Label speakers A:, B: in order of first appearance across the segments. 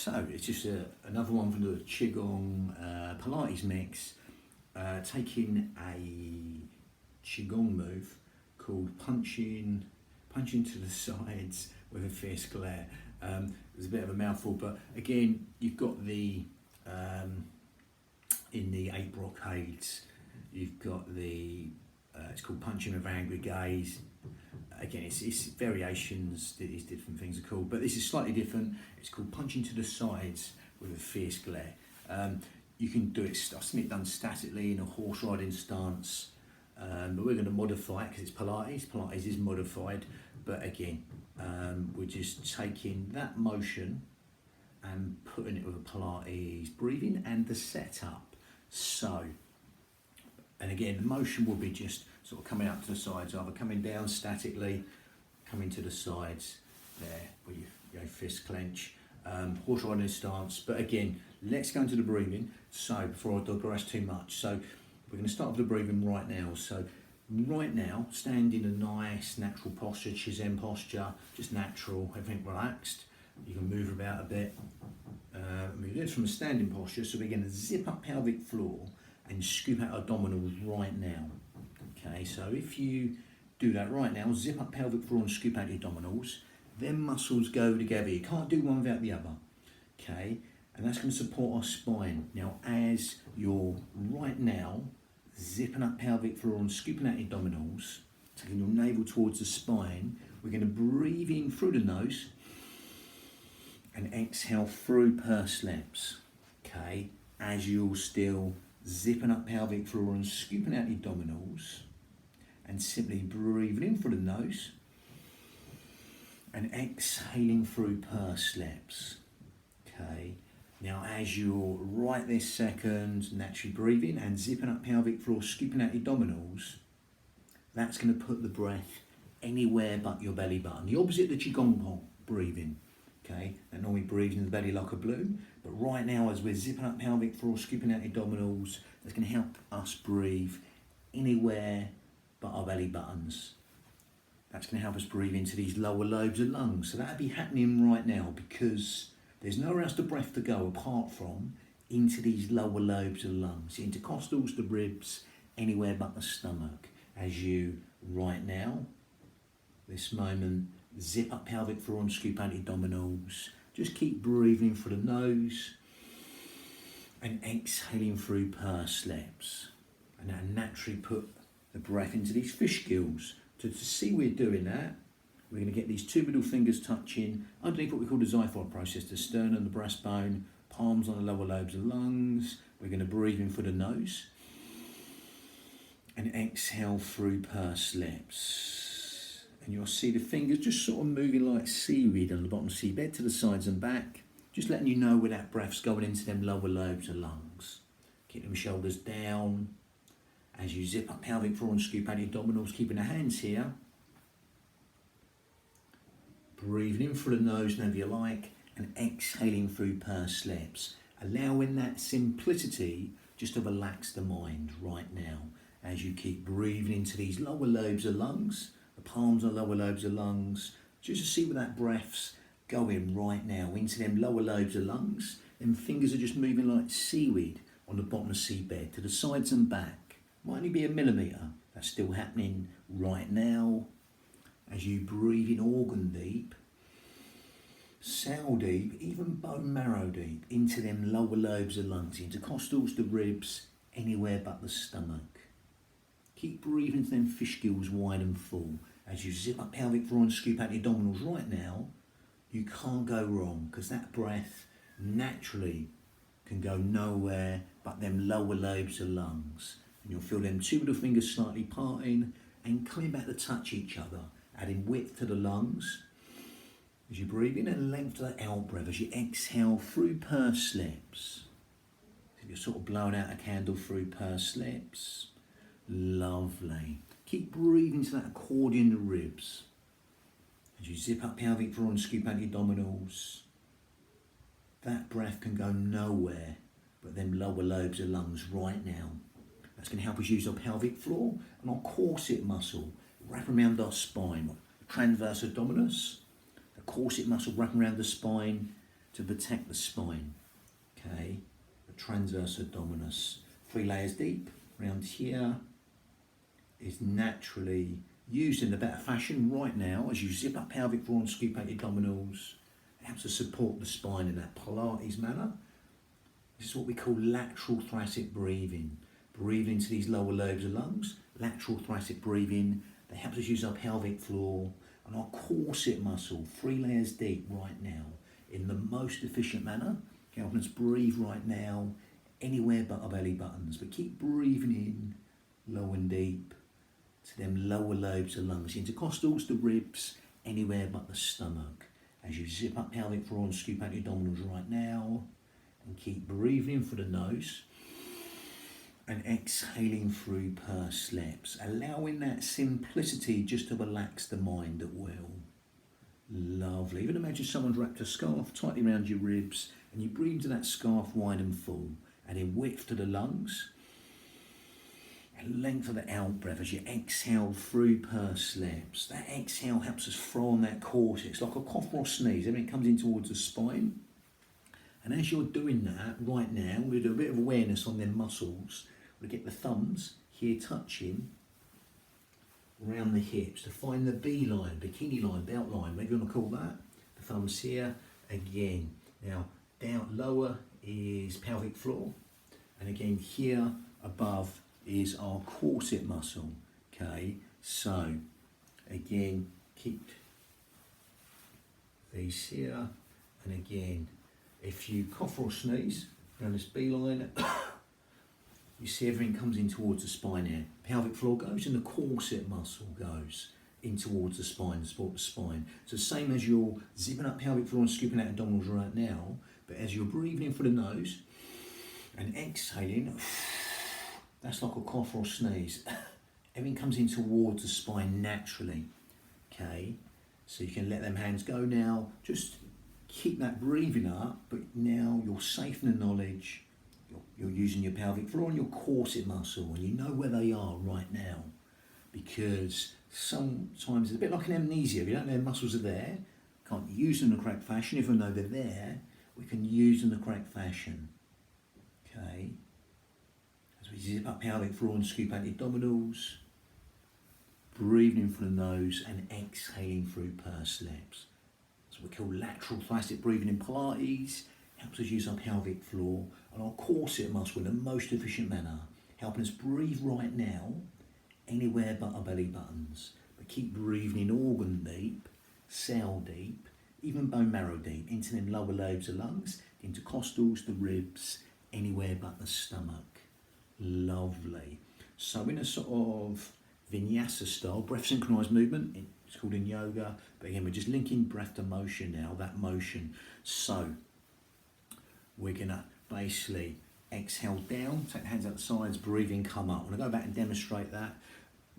A: So it's just another one from the Qigong Pilates mix, taking a Qigong move called punching to the sides with a fierce glare. There's a bit of a mouthful, but again, you've got the, in the 8 brocades, you've got the, it's called punching with angry gaze. Again, it's variations, these different things are called, but this is slightly different. It's called punching to the sides with a fierce glare. You can do it, I've seen it done statically in a horse riding stance, but we're going to modify it because it's Pilates. Pilates is modified, but again, we're just taking that motion and putting it with a Pilates breathing and the setup. So, and again, the motion will be just sort of coming up to the sides, either coming down statically, coming to the sides there, where you fist clench, horse riding stance. But again, let's go into the breathing. So before I digress too much, so we're going to start with the breathing right now. So right now, stand in a nice natural posture, Chizen posture, just natural, everything relaxed. You can move about a bit. We do this from a standing posture, so we're going to zip up pelvic floor and scoop out abdominals right now. Okay, so if you do that right now, zip up pelvic floor and scoop out the abdominals, then muscles go together. You can't do one without the other. Okay, and that's going to support our spine. Now, as you're right now zipping up pelvic floor and scooping out the abdominals, taking your navel towards the spine, we're going to breathe in through the nose and exhale through pursed lips. Okay, as you're still zipping up pelvic floor and scooping out the abdominals, and simply breathing in through the nose and exhaling through pursed lips. Okay, now as you're right this second naturally breathing and zipping up pelvic floor, scooping out the abdominals, that's going to put the breath anywhere but your belly button. The opposite of the Qigong breathing. Okay, that normally breathes in the belly like a balloon, but right now as we're zipping up pelvic floor, scooping out the abdominals, that's going to help us breathe anywhere but our belly buttons. That's going to help us breathe into these lower lobes of lungs. So that'll be happening right now because there's nowhere else the breath to go apart from into these lower lobes of lungs, the intercostals, the ribs, anywhere but the stomach. As you right now, this moment, zip up pelvic floor and scoop out the abdominals. Just keep breathing through the nose and exhaling through pursed lips. And that naturally put the breath into these fish gills. To see we're doing that, we're going to get these 2 middle fingers touching underneath what we call the xiphoid process, the sternum, the breastbone, palms on the lower lobes of lungs. We're going to breathe in through the nose and exhale through pursed lips. And you'll see the fingers just sort of moving like seaweed on the bottom seabed to the sides and back, just letting you know where that breath's going into them lower lobes of lungs. Keep them shoulders down. As you zip up pelvic floor and scoop out the abdominals, keeping the hands here. Breathing in through the nose whenever you like, and exhaling through pursed lips. Allowing that simplicity just to relax the mind right now. As you keep breathing into these lower lobes of lungs, the palms on the lower lobes of lungs, just to see where that breath's going right now, into them lower lobes of lungs. Them fingers are just moving like seaweed on the bottom of the seabed to the sides and back. Might only be a millimetre. That's still happening right now. As you breathe in organ deep, cell deep, even bone marrow deep, into them lower lobes of lungs, the intercostals, the ribs, anywhere but the stomach. Keep breathing to them fish gills wide and full. As you zip up pelvic floor and scoop out the abdominals right now, you can't go wrong because that breath naturally can go nowhere but them lower lobes of lungs. And you'll feel them 2 middle fingers slightly parting and coming back to touch each other, adding width to the lungs as you breathe in and length to the out breath as you exhale through pursed lips. So you're sort of blowing out a candle through pursed lips. Lovely. Keep breathing to that accordion of ribs. As you zip up pelvic floor and scoop out the abdominals, that breath can go nowhere but them lower lobes of lungs right now. That's going to help us use our pelvic floor and our corset muscle, wrapping around our spine, the transverse abdominis, the corset muscle wrapping around the spine, to protect the spine. Okay, the transverse abdominis, 3 layers deep around here, is naturally used in the better fashion right now as you zip up pelvic floor and scoop out your abdominals. It helps to support the spine in that Pilates manner. This is what we call lateral thoracic breathing. Breathe into these lower lobes of lungs, lateral thoracic breathing. That helps us use our pelvic floor and our corset muscle, 3 layers deep right now, in the most efficient manner. Helping us breathe right now, anywhere but our belly buttons. But keep breathing in, low and deep, to them lower lobes of lungs, intercostals, the ribs, anywhere but the stomach. As you zip up pelvic floor and scoop out your abdominals right now, and keep breathing in through the nose and exhaling through pursed lips, allowing that simplicity just to relax the mind at will. Lovely. Even imagine someone's wrapped a scarf tightly around your ribs and you breathe into that scarf wide and full, adding width to the lungs and length of the out breath as you exhale through pursed lips. That exhale helps us throw on that corset. It's like a cough or sneeze. Everything comes in towards the spine. And as you're doing that right now, we're going to do a bit of awareness on them muscles. We'll get the thumbs here touching around the hips to find the B line, bikini line, belt line, whatever you want to call that. The thumbs here again. Now down lower is pelvic floor, and again here above is our corset muscle. Okay, so again keep these here, and again if you cough or sneeze around this B line, you see everything comes in towards the spine here. Pelvic floor goes and the corset muscle goes in towards the spine to support the spine. So same as you're zipping up pelvic floor and scooping out abdominals right now, but as you're breathing in through the nose and exhaling, that's like a cough or sneeze. Everything comes in towards the spine naturally. Okay, so you can let them hands go now. Just keep that breathing up, but now you're safe in the knowledge you're using your pelvic floor and your corset muscle, and you know where they are right now, because sometimes it's a bit like an amnesia. If you don't know the muscles are there, can't use them in the correct fashion. Even though they're there, we can use them in the correct fashion. Okay, as we zip up pelvic floor and scoop out the abdominals, breathing in through the nose and exhaling through pursed lips. That's what we call lateral thoracic breathing in Pilates. Helps us use our pelvic floor and our corset muscle in the most efficient manner, helping us breathe right now, anywhere but our belly buttons. But keep breathing in organ deep, cell deep, even bone marrow deep, into them lower lobes of lungs, intercostals, the ribs, anywhere but the stomach. Lovely. So in a sort of vinyasa style, breath synchronized movement, it's called in yoga, but again we're just linking breath to motion now, that motion. So we're gonna basically exhale down, take the hands out the sides, breathing, come up. I'm gonna go back and demonstrate that.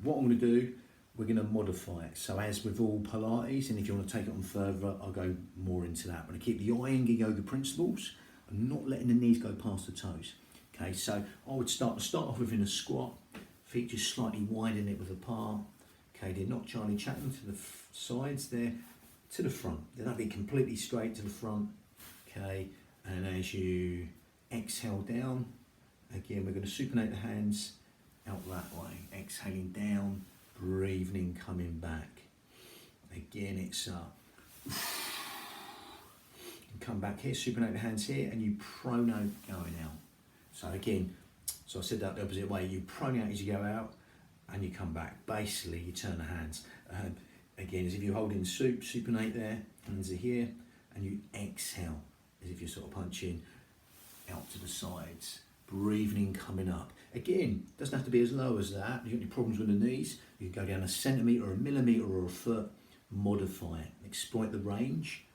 A: What I'm gonna do, we're gonna modify it. So as with all Pilates, and if you wanna take it on further, I'll go more into that. I'm gonna keep the Iyengar yoga principles and not letting the knees go past the toes. Okay, so I would start off within a squat, feet just slightly widen it with apart. Okay, they're not Charlie Chaplin to the sides, they're to the front. They don't be completely straight to the front. Okay, and as you exhale down, again we're going to supinate the hands out that way, exhaling down, breathing in, coming back. Again it's up. Come back here, supinate the hands here, and you pronate going out. So again, so I said that the opposite way, you pronate as you go out and you come back. Basically you turn the hands. Again, as if you're holding supinate there, hands are here, and you exhale as if you're sort of punching out to the sides, breathing in, coming up. Again, doesn't have to be as low as that. You've got any problems with the knees, you can go down a centimetre or a millimetre or a foot, modify it, exploit the range.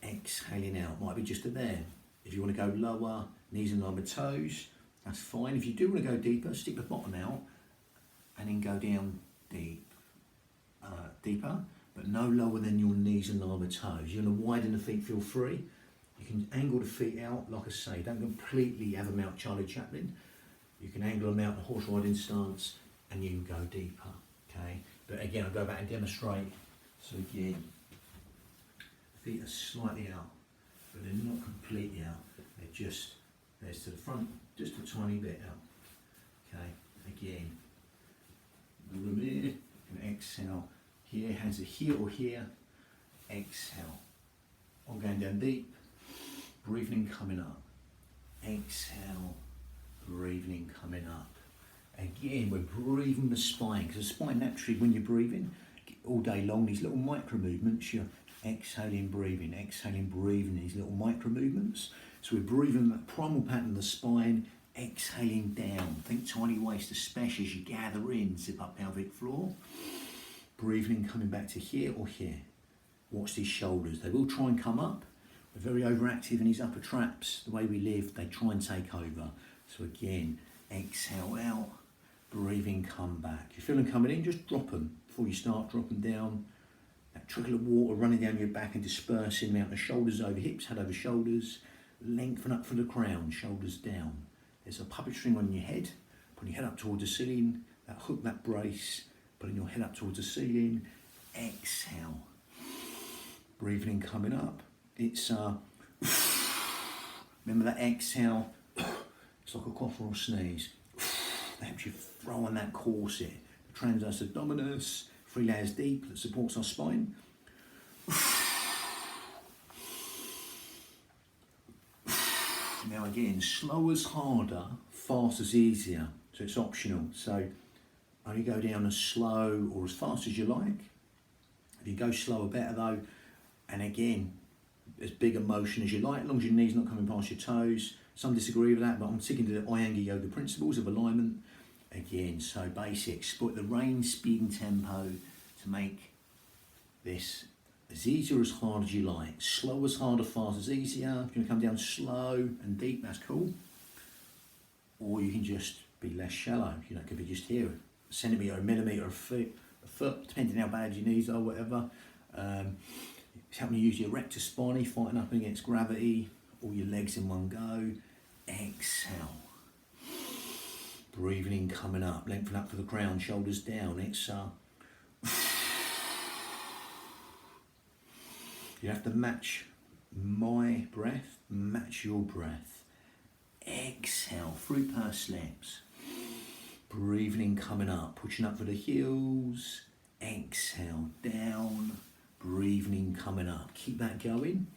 A: Exhaling out, might be just a there. If you want to go lower, knees in line with toes, that's fine. If you do want to go deeper, stick the bottom out and then go down deeper, but no lower than your knees in line with toes. You want to widen the feet, feel free. You can angle the feet out, like I say, don't completely have them out Charlie Chaplin. You can angle them out in a horse riding stance and you can go deeper, okay? But again, I'll go back and demonstrate. So again, feet are slightly out, but they're not completely out. They're just, there's to the front, just a tiny bit out. Okay, again, room here, and exhale here, hands are here or here, exhale. I'm going down deep, breathing in, coming up. Exhale, breathing in, coming up. Again, we're breathing the spine, because the spine naturally, when you're breathing, all day long, these little micro movements, you're exhaling, breathing, these little micro movements. So we're breathing that primal pattern of the spine, exhaling down. Think tiny waist, especially as you gather in, zip up pelvic floor. Breathing in, coming back to here or here. Watch these shoulders. They will try and come up. We're very overactive in these upper traps. The way we live, they try and take over. So again, exhale out, breathing, come back. If you feel them coming in, just drop them. Before you start, drop them down. That trickle of water running down your back and dispersing them out the shoulders over hips, head over shoulders. Lengthen up for the crown, shoulders down. There's a puppet string on your head. Putting your head up towards the ceiling. That hook, that brace. Putting your head up towards the ceiling. Exhale. Breathing in, coming up. It's remember that exhale. It's like a cough or a sneeze. That helps you throw on that corset. The transverse abdominis, 3 layers deep, that supports our spine. Now again, slow is harder, fast is easier. So it's optional. So only go down as slow or as fast as you like. If you go slower, better though. And again, as big a motion as you like, as long as your knee's not coming past your toes. Some disagree with that, but I'm sticking to the Iyengar yoga principles of alignment. Again, so basic, exploit the range, speed and tempo to make this as easy or as hard as you like. Slow as harder, fast as easier. If you're going to come down slow and deep, that's cool. Or you can just be less shallow. You know, it could be just here, a centimetre, a millimetre, a foot, depending how bad your knees are, whatever. It's helping you use your rectus spinae, fighting up against gravity, all your legs in one go. Exhale. Breathing in, coming up, lengthen up for the crown, shoulders down, exhale. You have to match my breath, match your breath. Exhale, through pursed lips. Breathing in, coming up, pushing up for the heels. Exhale, down. Breathing in, coming up. Keep that going.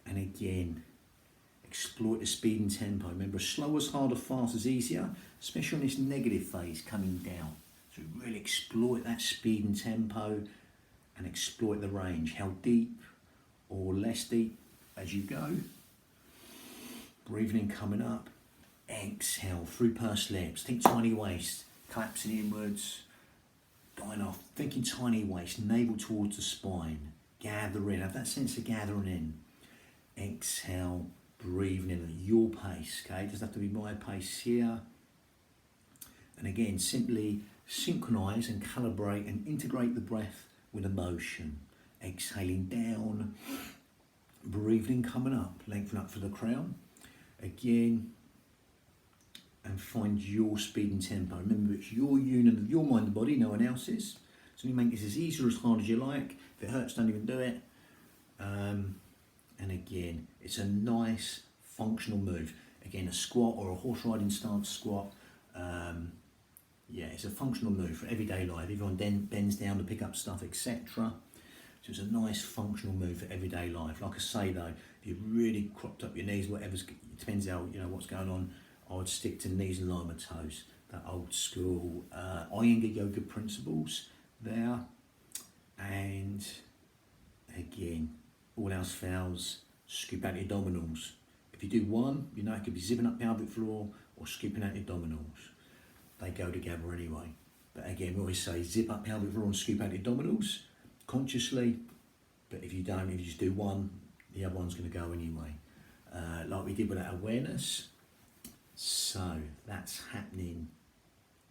A: And again, exploit the speed and tempo. Remember, slow as harder, fast as easier, especially on this negative phase coming down. So really exploit that speed and tempo and exploit the range. How deep or less deep as you go. Breathing in, coming up. Exhale, through pursed lips. Think tiny waist, collapsing inwards. Dying off, thinking tiny waist, navel towards the spine. Gather in, have that sense of gathering in. Exhale, breathing in at your pace, okay? It doesn't have to be my pace here. And again, simply synchronise and calibrate and integrate the breath with emotion. Exhaling down, breathing, coming up, lengthen up for the crown. Again, and find your speed and tempo. Remember, it's your unit of your mind and body, no one else's. So you make this as easy or as hard as you like. If it hurts, don't even do it. And again, it's a nice functional move. Again, a squat or a horse riding stance squat. Yeah, it's a functional move for everyday life. Everyone bends down to pick up stuff, etc. So it's a nice functional move for everyday life. Like I say though, if you've really cropped up your knees, whatever's, it depends how, you know, what's going on. I would stick to knees and line my toes. That old school Iyengar yoga principles there. And again, all else fails, scoop out your abdominals. If you do one, you know it could be zipping up pelvic floor or scooping out your abdominals. They go together anyway. But again, we always say zip up pelvic floor and scoop out your abdominals consciously. But if you don't, if you just do one, the other one's going to go anyway. Like we did with that awareness. So that's happening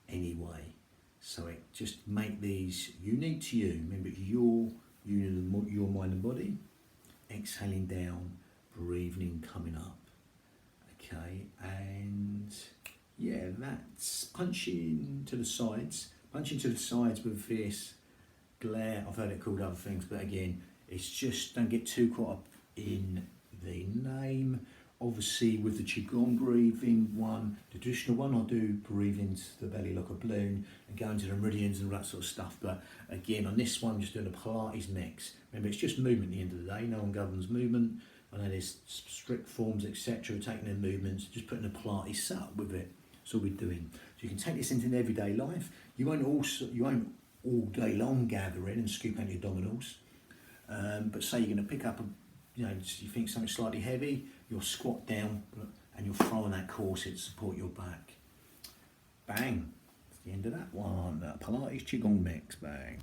A: anyway. So it just make these unique to you. Remember, it's your unit, your mind and body. Exhaling down, breathing in, coming up. Okay, and yeah, that's punching to the sides. Punching to the sides with this glare. I've heard it called other things, but again, it's just don't get too caught up in the name. Obviously with the Qigong breathing one, the traditional one, I'll do breathe into the belly like a balloon and go into the meridians and all that sort of stuff. But again, on this one, I'm just doing a Pilates mix. Remember, it's just movement at the end of the day. No one governs movement. I know there's strict forms, etc. Taking their movements, just putting a Pilates setup with it. That's all we're doing. So you can take this into an everyday life. You won't all day long gather in and scoop out your abdominals. But say you're going to pick up you think something slightly heavy, you'll squat down and you'll throw on that corset to support your back. Bang. That's the end of that one. Pilates Qigong mix. Bang.